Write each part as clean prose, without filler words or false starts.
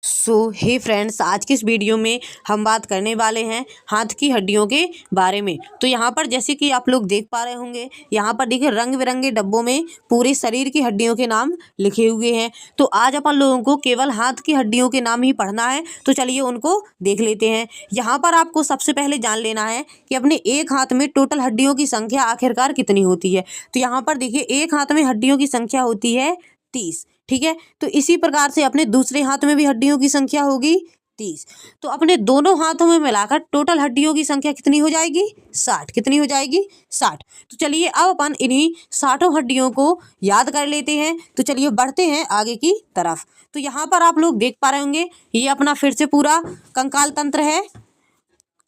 हे friends, आज की इस वीडियो में हम बात करने वाले हैं हाथ की हड्डियों के बारे में। तो यहाँ पर जैसे कि आप लोग देख पा रहे होंगे, यहाँ पर देखिए रंग बिरंगे डब्बों में पूरे शरीर की हड्डियों के नाम लिखे हुए हैं। तो आज अपन लोगों को केवल हाथ की हड्डियों के नाम ही पढ़ना है, तो चलिए उनको देख लेते हैं। यहाँ पर आपको सबसे पहले जान लेना है कि अपने एक हाथ में टोटल हड्डियों की संख्या आखिरकार कितनी होती है। तो यहाँ पर देखिए एक हाथ में हड्डियों की संख्या होती है 30। ठीक है, तो इसी प्रकार से अपने दूसरे हाथ में भी हड्डियों की संख्या होगी 30। तो अपने दोनों हाथों में मिलाकर टोटल हड्डियों की संख्या कितनी हो जाएगी? 60। कितनी हो जाएगी? 60। तो चलिए अब अपन इन्हीं 60 हड्डियों को याद कर लेते हैं। तो चलिए बढ़ते हैं आगे की तरफ। तो यहाँ पर आप लोग देख पा रहे होंगे, ये अपना फिर से पूरा कंकाल तंत्र है।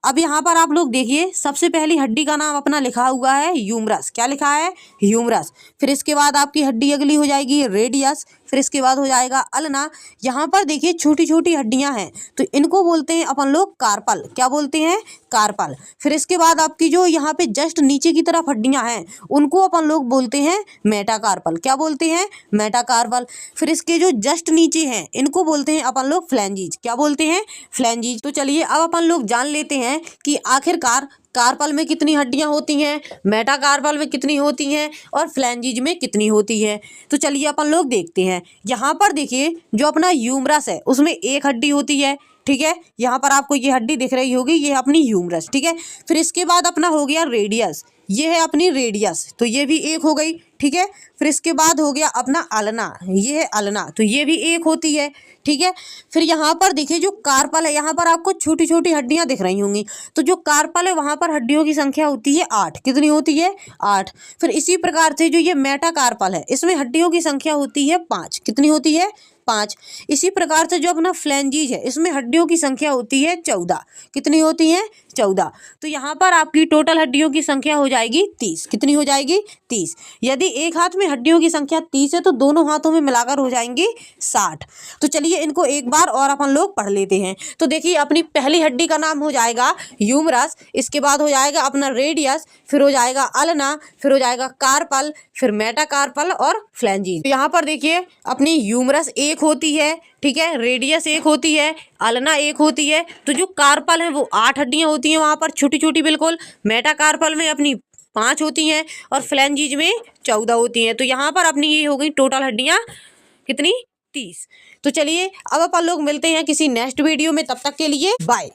अब यहाँ पर आप लोग देखिए, सबसे पहली हड्डी का नाम अपना लिखा हुआ है ह्यूमरस। क्या लिखा है? ह्यूमरस। फिर इसके बाद आपकी हड्डी अगली हो जाएगी रेडियस। फिर इसके बाद हो जाएगा अल्ना। यहाँ पर देखिए छोटी छोटी हड्डियां हैं, तो इनको बोलते हैं अपन लोग कार्पल। क्या बोलते हैं? कार्पल। फिर इसके बाद आपकी जो यहाँ पे जस्ट नीचे की तरफ हड्डियां हैं, उनको अपन लोग बोलते हैं मेटाकार्पल। क्या बोलते हैं? मेटाकार्पल। फिर इसके जो जस्ट नीचे हैं, इनको बोलते हैं अपन लोग फ्लैंजीज। क्या बोलते हैं? फ्लैंजीज। तो चलिए अब अपन लोग जान लेते हैं कि आखिरकार कार्पल में कितनी हड्डियां होती हैं, मेटाकार्पल में कितनी होती हैं और फ्लैंजीज में कितनी होती है। तो चलिए अपन लोग देखते हैं। यहाँ पर देखिए जो अपना ह्यूमरस है उसमें एक हड्डी होती है। ठीक है, यहाँ पर आपको ये हड्डी दिख रही होगी, ये है अपनी ह्यूमरस। ठीक है, फिर इसके बाद अपना हो गया रेडियस, ये है अपनी रेडियस, तो ये भी एक हो गई। ठीक है, फिर इसके बाद हो गया अपना अल्ना, ये है अल्ना, तो ये भी एक होती है। ठीक है, फिर यहाँ पर देखिए जो कार्पल है, यहाँ पर आपको छोटी छोटी हड्डियां दिख रही होंगी, तो जो कार्पल है वहां पर हड्डियों की संख्या होती है 8। कितनी होती है? 8। फिर इसी प्रकार से जो ये मेटाकार्पल है, इसमें हड्डियों की संख्या होती है 5। कितनी होती है? 5। इसी प्रकार से जो अपना फ्लैंजीज है, इसमें हड्डियों की संख्या होती है 14। कितनी होती है? 14। तो यहाँ पर आपकी टोटल हड्डियों की संख्या हो जाएगी 30। कितनी हो जाएगी? 30। यदि एक हाथ में हड्डियों की संख्या 30 है, तो दोनों हाथों में मिलाकर हो जाएंगी 60। तो चलिए इनको एक बार और अपन लोग पढ़ लेते हैं। तो देखिए अपनी पहली हड्डी का नाम हो जाएगा ह्यूमरस, इसके बाद हो जाएगा अपना रेडियस, फिर हो जाएगा अल्ना, फिर हो जाएगा कार्पल, फिर मेटाकार्पल और फ्लैंजीज। तो यहाँ पर देखिए अपनी ह्यूमरस एक होती है, ठीक है, रेडियस एक होती है, अल्ना एक होती है, तो जो कार्पल है वो 8 हड्डियां होती हैं वहां पर छोटी छोटी बिल्कुल। मेटाकार्पल में अपनी 5 होती हैं और फ्लैंजीज में 14 होती हैं। तो यहाँ पर अपनी ये हो गई टोटल हड्डियां कितनी? 30। तो चलिए अब अपन लोग मिलते हैं किसी नेक्स्ट वीडियो में, तब तक के लिए बाय।